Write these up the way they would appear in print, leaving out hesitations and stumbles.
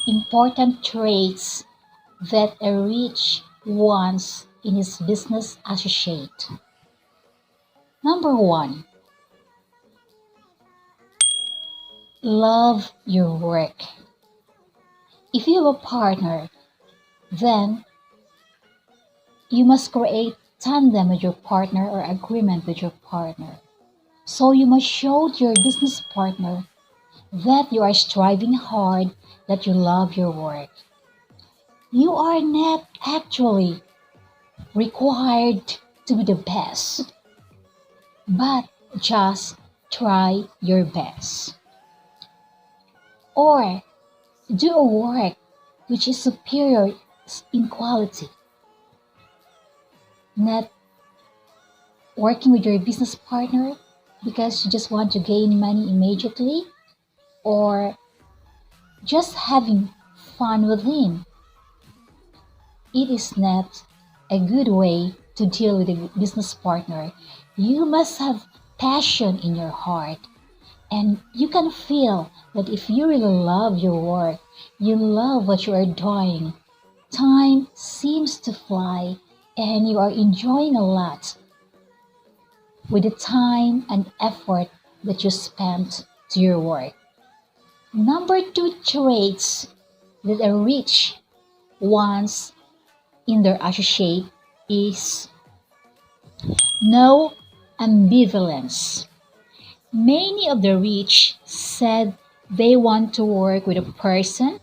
important traits that a rich wants in his business associate. Number one, love your work. If you have a partner, then you must create tandem with your partner or agreement with your partner. So you must show to your business partner that you are striving hard, that you love your work. You are not actually required to be the best, but just try your best. Or do a work which is superior in quality, not working with your business partner because you just want to gain money immediately, or just having fun with him. It is not a good way to deal with a business partner. You must have passion in your heart, and you can feel that if you really love your work, you love what you are doing, time seems to fly and you are enjoying a lot with the time and effort that you spent to your work. Number two traits that a rich wants in their associate is no ambivalence. Many of the rich said they want to work with a person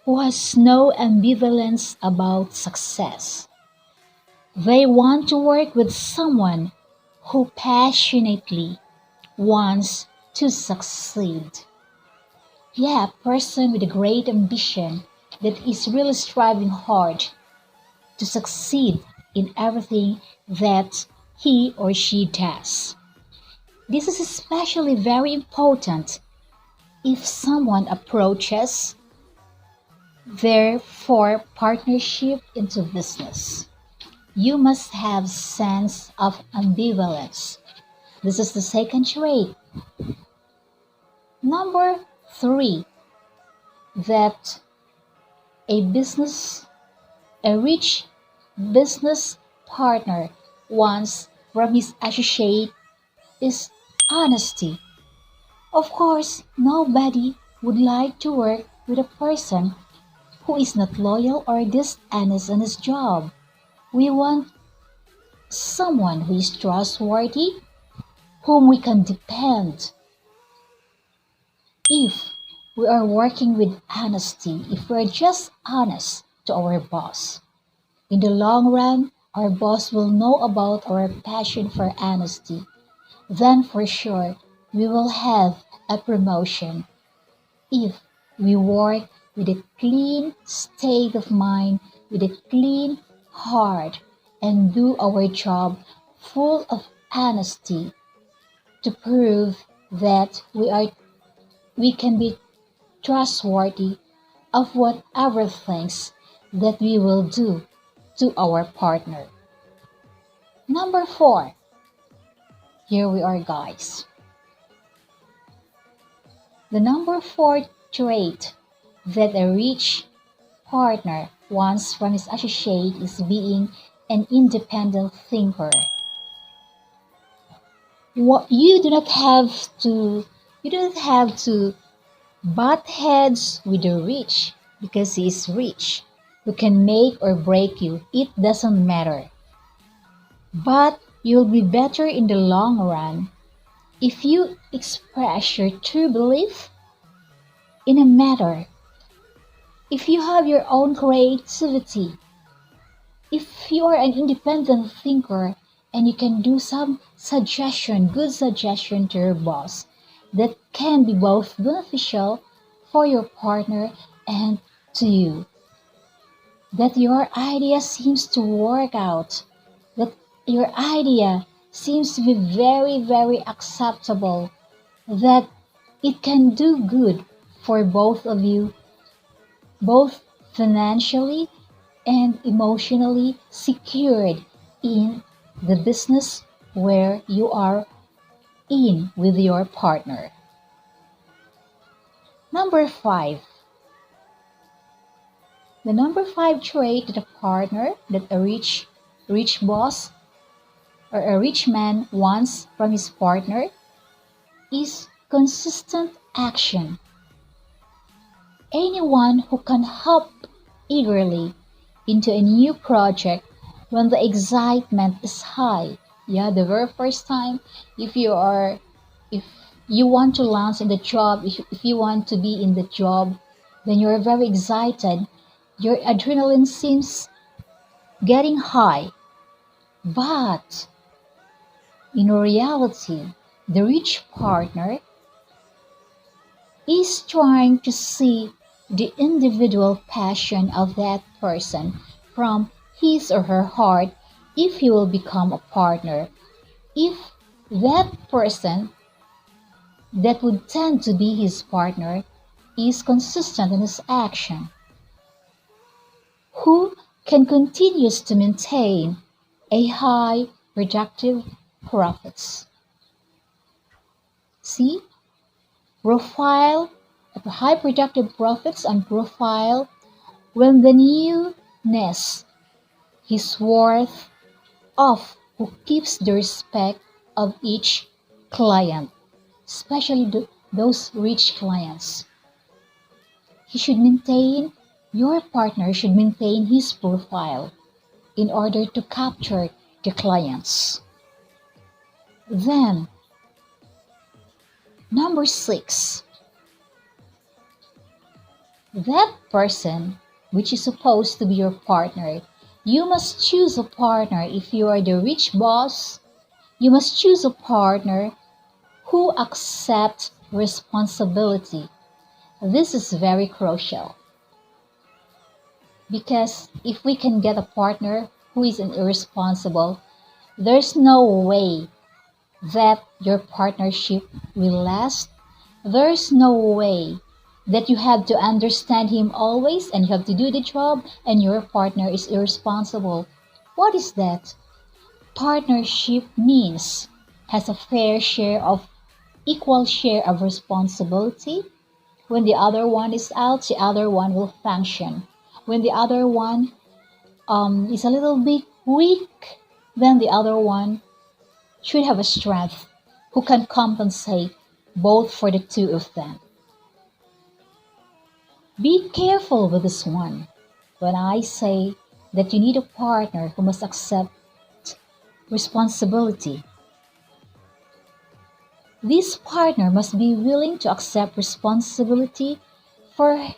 who has no ambivalence about success. They want to work with someone who passionately wants to succeed. Yeah, a person with a great ambition that is really striving hard to succeed in everything that he or she does. This is especially very important if someone approaches their for partnership into business. You must have sense of ambivalence. This is the second trait. Number three, that a business, a rich business partner wants from his associate is honesty. Of course, nobody would like to work with a person who is not loyal or dishonest in his job. We want someone who is trustworthy, whom we can depend. If we are working with honesty, if we are just honest to our boss, in the long run, our boss will know about our passion for honesty. Then for sure, we will have a promotion if we work with a clean state of mind, with a clean heart, and do our job full of honesty to prove that we can be trustworthy of whatever things that we will do to our partner. Number four, here we are, guys. The number four trait that a rich partner wants from his associate is being an independent thinker. What you do not have to butt heads with the rich because he is rich, who can make or break you. It doesn't matter. But you'll be better in the long run if you express your true belief in a matter. If you have your own creativity, if you are an independent thinker and you can do some suggestion, good suggestion to your boss that can be both beneficial for your partner and to you, that your idea seems to work out, that your idea seems to be very, very acceptable, that it can do good for both of you, both financially and emotionally secured in the business where you are in with your partner. Number five, The number five trait that a partner, that a rich boss or a rich man wants from his partner is consistent action. Anyone who can hop eagerly into a new project when the excitement is high. Yeah, the very first time, if you are, if you want to launch in the job, if you want to be in the job, then you're very excited. Your adrenaline seems getting high. But in reality, the rich partner is trying to see the individual passion of that person from his or her heart if he will become a partner. If that person that would tend to be his partner is consistent in his action, who can continue to maintain a high productive profits. See, profile high productive profits and profile when the newness is worth of who keeps the respect of each client, especially those rich clients. He should maintain, your partner should maintain his profile in order to capture the clients. Then, number six, that person which is supposed to be your partner, you must choose a partner. If you are the rich boss, you must choose a partner who accepts responsibility. This is very crucial because if we can get a partner who is irresponsible, there's no way that your partnership will last. There's no way that you have to understand him always and you have to do the job and your partner is irresponsible. What is that? Partnership means has a fair share of equal share of responsibility. When the other one is out, the other one will function. When the other one is a little bit weak, then the other one should have a strength who can compensate both for the two of them. Be careful with this one. When I say that you need a partner who must accept responsibility, this partner must be willing to accept responsibility for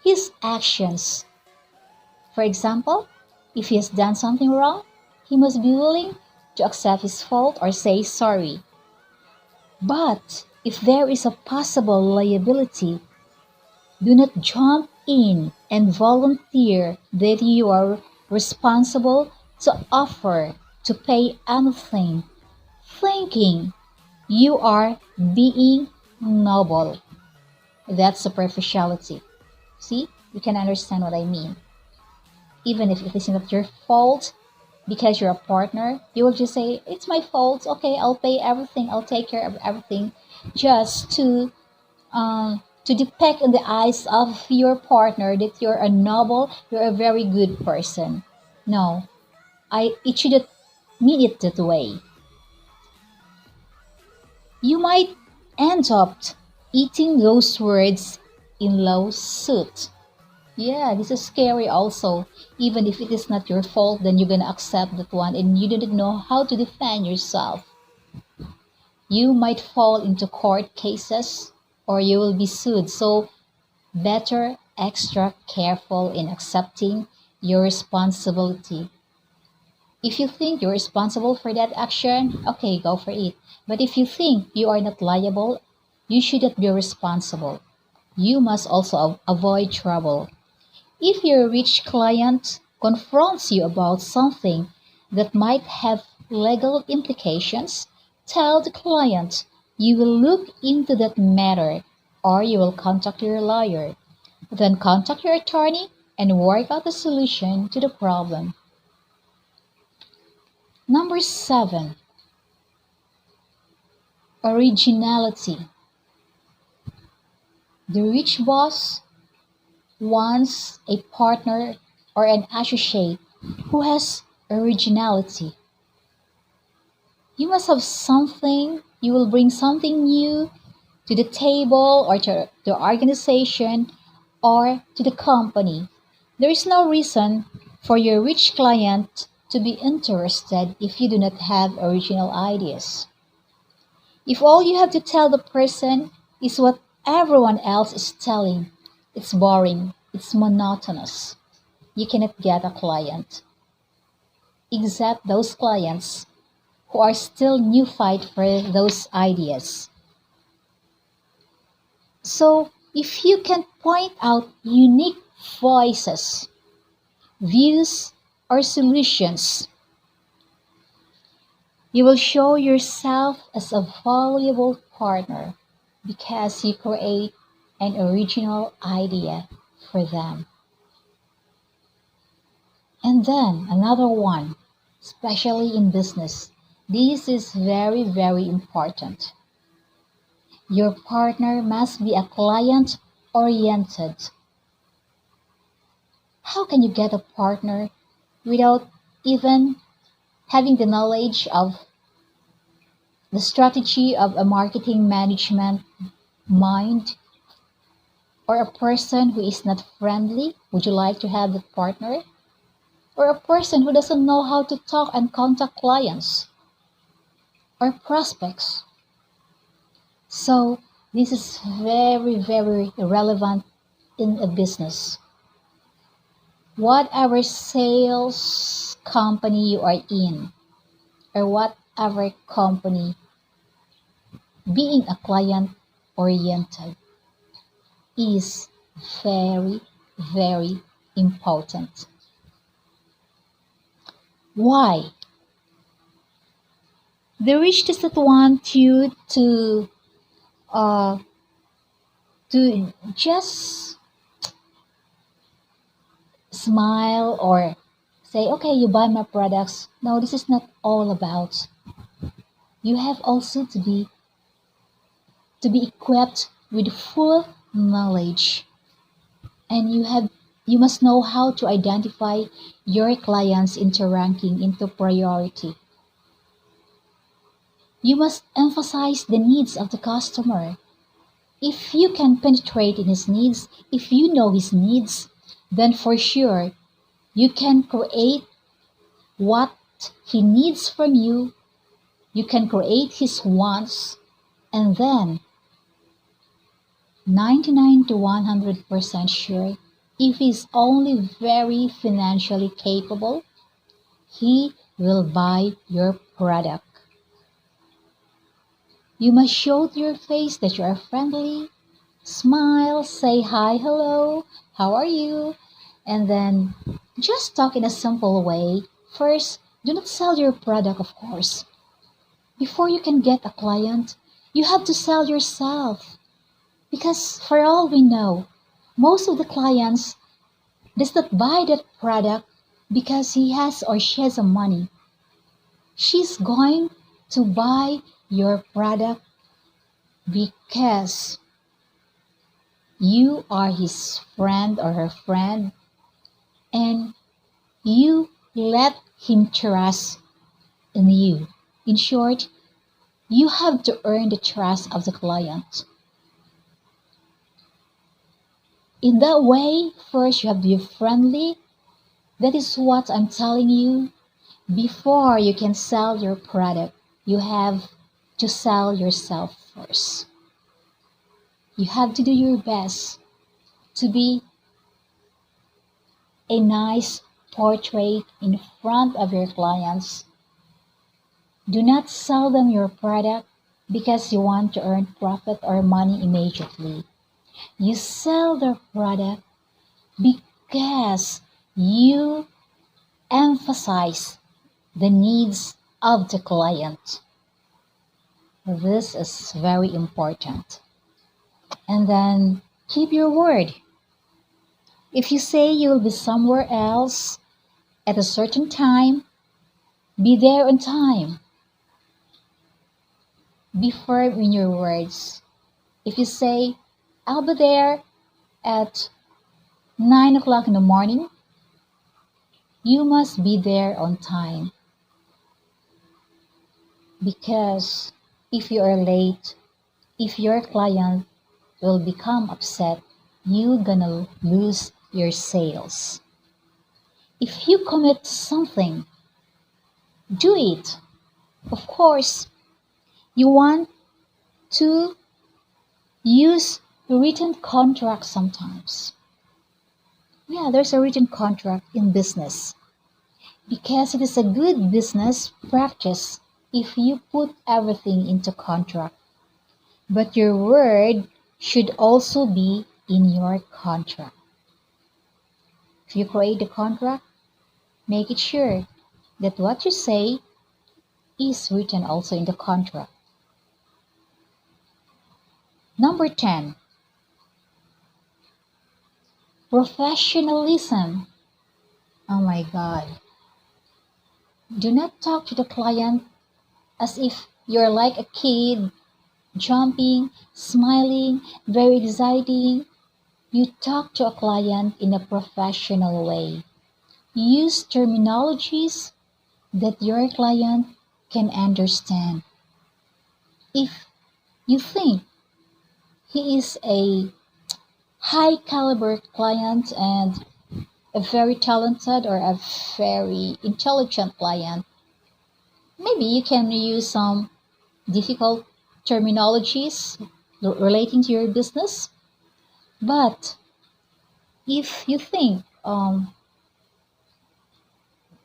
his actions. For example, if he has done something wrong, he must be willing to accept his fault or say sorry. But if there is a possible liability, do not jump in and volunteer that you are responsible to offer to pay anything, thinking you are being noble. That's superficiality. See, you can understand what I mean. Even if it is not your fault, because you're a partner, you will just say, it's my fault, okay, I'll pay everything, I'll take care of everything, just to depict in the eyes of your partner that you're a noble, you're a very good person. No, it shouldn't mean it that way. You might end up eating those words in lawsuit. Yeah, this is scary also. Even if it is not your fault, then you're gonna accept that one and you didn't know how to defend yourself. You might fall into court cases or you will be sued. So better extra careful in accepting your responsibility. If you think you're responsible for that action, okay, go for it. But if you think you are not liable, you shouldn't be responsible. You must also avoid trouble. If your rich client confronts you about something that might have legal implications, tell the client you will look into that matter or you will contact your lawyer. Then contact your attorney and work out a solution to the problem. Number 7, originality. The rich boss wants a partner or an associate who has originality. You must have something, you will bring something new to the table or to the organization or to the company. There is no reason for your rich client to be interested if you do not have original ideas. If all you have to tell the person is what everyone else is telling, it's boring, it's monotonous. You cannot get a client, except those clients who are still neophyte for those ideas. So, if you can point out unique voices, views, or solutions, you will show yourself as a valuable partner because you create an original idea for them. And then another one, especially in business, this is very, very important. Your partner must be a client oriented. How can you get a partner without even having the knowledge of the strategy of a marketing management mind or a person who is not friendly? Would you like to have that partner? Or a person who doesn't know how to talk and contact clients or prospects? So, this is very, very relevant in a business. Whatever sales company you are in, or whatever company, being a client oriented is very, very important. Why? The rich doesn't want you uh, to just smile or say, okay, you buy my products. No, this is not all about. You have also to be equipped with full knowledge, and you must know how to identify your clients into ranking into priority. You must emphasize the needs of the customer. If you can penetrate in his needs, if you know his needs, then for sure you can create what he needs from you, you can create his wants, and then 99 to 100% sure, if he's only very financially capable, he will buy your product. You must show to your face that you are friendly, smile, say hi, hello, how are you? And then just talk in a simple way. First, do not sell your product, of course. Before you can get a client, you have to sell yourself. Because for all we know, most of the clients does not buy that product because he has or she has the money. She's going to buy your product because you are his friend or her friend and you let him trust in you. In short, you have to earn the trust of the client. In that way, first you have to be friendly. That is what I'm telling you. Before you can sell your product, you have to sell yourself first. You have to do your best to be a nice portrait in front of your clients. Do not sell them your product because you want to earn profit or money immediately. You sell their product because you emphasize the needs of the client. This is very important. And then keep your word. If you say you'll be somewhere else at a certain time, be there on time. Be firm in your words. If you say, I'll be there at 9 o'clock in the morning, you must be there on time because if you are late, if your client will become upset, you're gonna lose your sales. If you commit something, do it. Of course, you want to use written contract sometimes. Yeah, there's a written contract in business because it is a good business practice if you put everything into contract. But your word should also be in your contract. If you create the contract, make it sure that what you say is written also in the contract. Number 10, professionalism. Oh my God. Do not talk to the client as if you're like a kid, jumping, smiling, very exciting. You talk to a client in a professional way. Use terminologies that your client can understand. If you think he is a high caliber client and a very talented or a very intelligent client, maybe you can use some difficult terminologies relating to your business. But if you think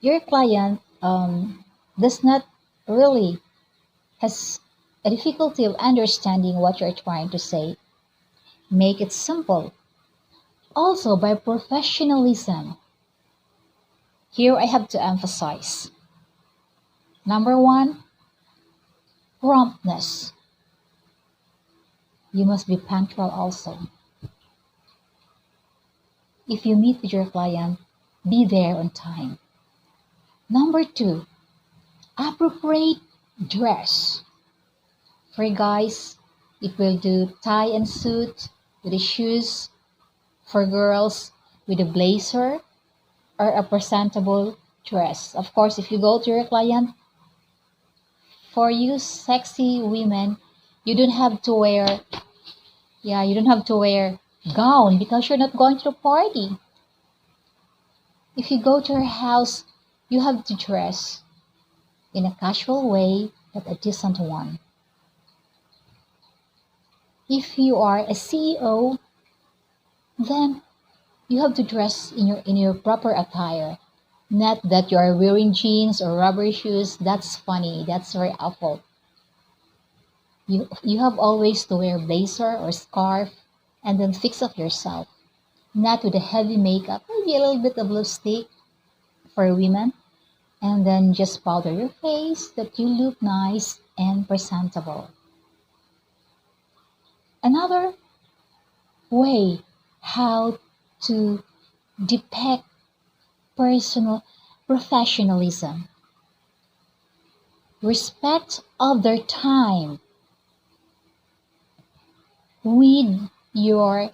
your client does not really has a difficulty of understanding what you're trying to say, make it simple. Also, by professionalism, here I have to emphasize. Number one, promptness. You must be punctual also. If you meet with your client, be there on time. Number two, appropriate dress. For guys, it will do tie and suit with the shoes. For girls, with a blazer or a presentable dress. Of course, if you go to your client, for you sexy women, you don't have to wear, you don't have to wear gown because you're not going to the party. If you go to her house, you have to dress in a casual way, but a decent one. If you are a CEO, then you have to dress in your proper attire. Not that you are wearing jeans or rubber shoes. That's funny. That's very awful. You have always to wear blazer or scarf and then fix up yourself. Not with a heavy makeup, maybe a little bit of lipstick for women, and then just powder your face that you look nice and presentable. Another way how to depict personal professionalism. Respect of their time with your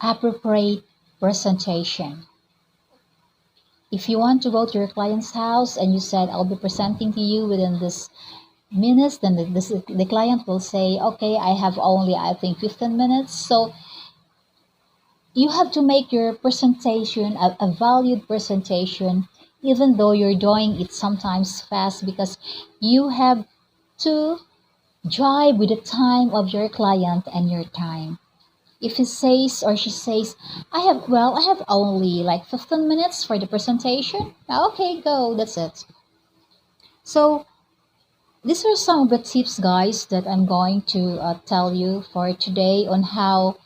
appropriate presentation. If you want to go to your client's house and you said, I'll be presenting to you within this minutes, then the client will say, okay, I have only, I think, 15 minutes. So you have to make your presentation a valued presentation, even though you're doing it sometimes fast because you have to jive with the time of your client and your time. If he says or she says, I have only like 15 minutes for the presentation. Okay, go, that's it. So these are some of the tips, guys, that I'm going to tell you for today on how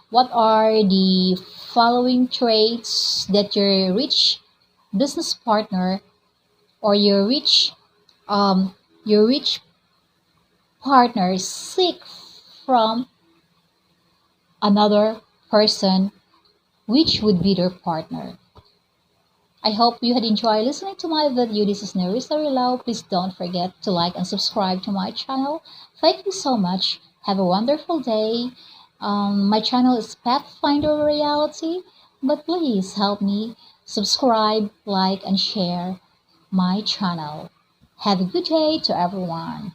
what are the following traits that your rich business partner or your rich partner seek from another person, which would be their partner. I hope you had enjoyed listening to my video. This is Nerisa Relao. Please don't forget to like and subscribe to my channel. Thank you so much. Have a wonderful day. My channel is Pathfinder Reality, but please help me subscribe, like, and share my channel. Have a good day to everyone.